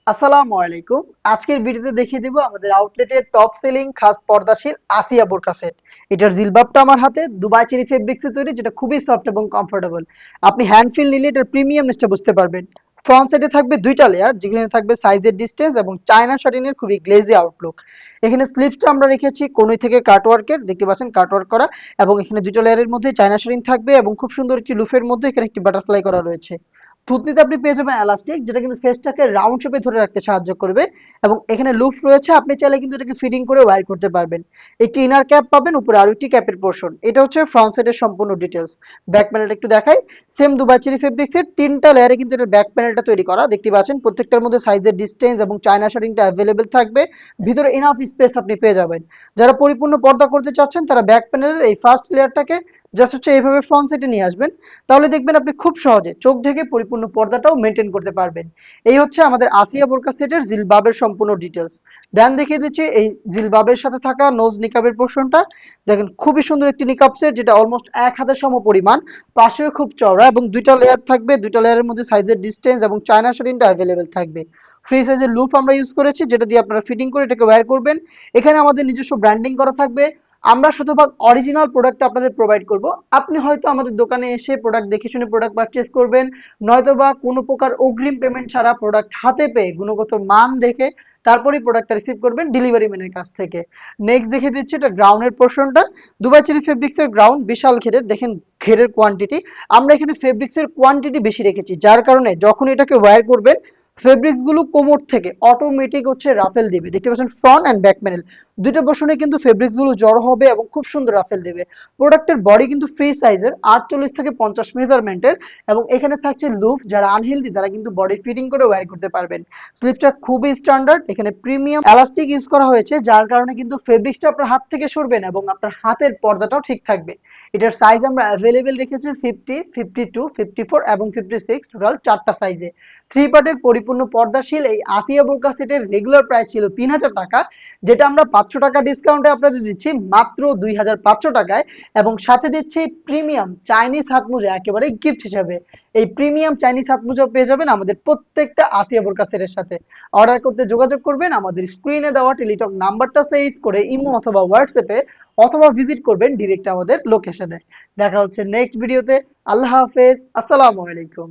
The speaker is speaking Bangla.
আসসালামু আলাইকুম। আজকের ভিডিওতে দেখিয়ে দিব আমাদের আউটলেটের টপ সেলিং খাস পর্দাশীল আসিয়া বোরকা সেট। এটার জিলবাবটা আমার হাতে দুবাই চেরি ফেব্রিক্সে তৈরি, যেটা খুবই সফট এবং কমফোর্টেবল। আপনি হ্যান্ড ফিল নিলে এটার প্রিমিয়ামনেসটা বুঝতে পারবেন। ফ্রন্ট সাইডে থাকবে দুইটা লেয়ার, যেখানে থাকবে সাইজের ডিসটেন্স এবং চায়না শাটিনের খুবই গ্লেজি আউটলুক। এখানে স্লিপসটা আমরা রেখেছি কোনই থেকে কাটওয়ার্কের, দেখতে পাচ্ছেন কাটওয়ার্ক করা, এবং এখানে দুটো লেয়ারের মধ্যে চায়না শাটিন থাকবে এবং খুব সুন্দর একটি লুফের মধ্যে এখানে একটি বাটারফ্লাই করা রয়েছে। থুতনিতে আপনি পেয়ে যাবেন এলাস্টিক, যেটা কিন্তু ফেসটাকে রাউন্ড শেপে ধরে রাখতে সাহায্য করবে। এবং এখানে লুফ রয়েছে, আপনি চাইলে কিন্তু এটাকে ফিটিং করে ওয়্যার করতে পারবেন। একটি ইনার ক্যাপ পাবেন, উপরে আরো একটি ক্যাপের পোর্শন। এটা হচ্ছে ফ্রন্ট সাইডের সম্পূর্ণ ডিটেলস। ব্যাক প্যানেলটা একটু দেখাই। সেম দুবাই চেরি ফেব্রিক্সের তিনটা লেয়ারে কিন্তু এটার ব্যাক প্যানেলটা তৈরি করা, দেখতে পাচ্ছেন প্রত্যেকটার মধ্যে সাইজের ডিসটেন্স এবং চায়না শাটিংটা অ্যাভেলেবেল থাকবে। ভিতরে ইনাফ স্পেস আপনি পেয়ে যাবেন। যারা পরিপূর্ণ পর্দা করতে চাচ্ছেন তারা ব্যাক প্যানেলের এই ফার্স্ট লেয়ারটাকে জাস্ট হচ্ছে এইভাবে ফ্রন্ট সাইডে নিয়ে আসবেন। তাহলে দেখবেন আপনি খুব সহজে চোখ ঢেকে পরিপূর্ণ পর্দাটাও মেনটেন করতে পারবেন। এই হচ্ছে আমাদের আসিয়া বোরকা সেটের জিলবাবের সম্পূর্ণ ডিটেলস। দেন দেখিয়ে দিচ্ছি এই জিলবাবের সাথে থাকা নোজ নিকাবের পোর্শনটা। দেখেন খুবই সুন্দর একটি নিকাব সেট, যেটা অলমোস্ট এক হাতের সম পরিমাণ। পাশেও খুব চওড়া এবং দুইটা লেয়ার থাকবে, দুইটা লেয়ারের মধ্যে সাইজের ডিসটেন্স এবং চায়না শাটিনটা অ্যাভেলেবেল থাকবে। ফ্রি সাইজের লুপ আমরা ইউজ করেছি, যেটা দিয়ে আপনারা ফিটিং করে এটাকে ওয়্যার করবেন। এখানে আমাদের নিজস্ব ব্র্যান্ডিং করা থাকবে। আমরা শতভাগ অরিজিনাল প্রোডাক্ট আপনাদের প্রোভাইড করব। আপনি হয়তো আমাদের দোকানে এসে প্রোডাক্ট দেখে শুনে প্রোডাক্ট পারচেজ করবেন, নয়তোবা কোনো প্রকার অগ্রিম পেমেন্ট ছাড়া প্রোডাক্ট হাতে পেয়ে গুণগত মান দেখে তারপরেই প্রোডাক্টটা রিসিভ করবেন ডেলিভারি ম্যানের কাছ থেকে। নেক্সট দেখিয়ে দিচ্ছি এটা গ্রাউন্ডের পোর্শনটা। দুবাই চেরি ফেব্রিক্সের গ্রাউন্ড বিশাল ঘেরের, দেখেন ঘেরের কোয়ান্টিটি। আমরা এখানে ফেব্রিক্সের কোয়ান্টিটি বেশি রেখেছি, যার কারণে যখন এটাকে ওয়্যার করবেন ফেব্রিক্স গুলো কোমর থেকে অটোমেটিক হচ্ছে রাফেল দিবে। দেখতে পাচ্ছেন ফ্রন্ট অ্যান্ড ব্যাক প্যানেল দুটো পোর্শনে কিন্তু ফেব্রিক্স গুলো জড়ো হবে এবং খুব সুন্দর রাফেল দেবে। প্রোডাক্টের বডি কিন্তু ফ্রি সাইজের 48 থেকে 50 মেজারমেন্টের, এবং এখানে থাকছে লুফ। যারা আনহেলদি তারা কিন্তু বডি ফিটিং করে ওয়্যার করতে পারবেন। স্লিপটা খুবই স্ট্যান্ডার্ড, এখানে প্রিমিয়াম এলাস্টিক ইউজ করা হয়েছে, যার কারণে কিন্তু ফেব্রিক্সটা আপনার হাত থেকে সরবে না এবং আপনার হাতের পর্দাটাও ঠিক থাকবে। এটার সাইজ আমরা অ্যাভেলেবেল রেখেছি 50, 52, 54 এবং 56, টোটাল চারটা সাইজে। থ্রি পার্টের পরিপূর্ণ পর্দাশীল এই আসিয়া বোরকা সেটের রেগুলার প্রাইস ছিল 3000 টাকা, যেটা আমরা 500 টাকা ডিসকাউন্টে আপনাদের দিচ্ছি মাত্র 2500 টাকায়। এবং সাথে দিচ্ছি প্রিমিয়াম চাইনিজ হাত মোজা একেবারে গিফট হিসেবে। এই প্রিমিয়াম চাইনিজ হাত মোজা পেয়ে যাবেন আমাদের প্রত্যেকটা আসিয়া বোরকা সেটের সাথে। অর্ডার করতে যোগাযোগ করবেন আমাদের স্ক্রিনে দেওয়া টেলিটক নাম্বারটা সেভ করে ইমো অথবা হোয়াটসঅ্যাপে, অথবা ভিজিট করবেন ডিরেক্ট আমাদের লোকেশনে। দেখা হচ্ছে নেক্সট ভিডিওতে। আল্লাহ হাফেজ, আসসালামু আলাইকুম।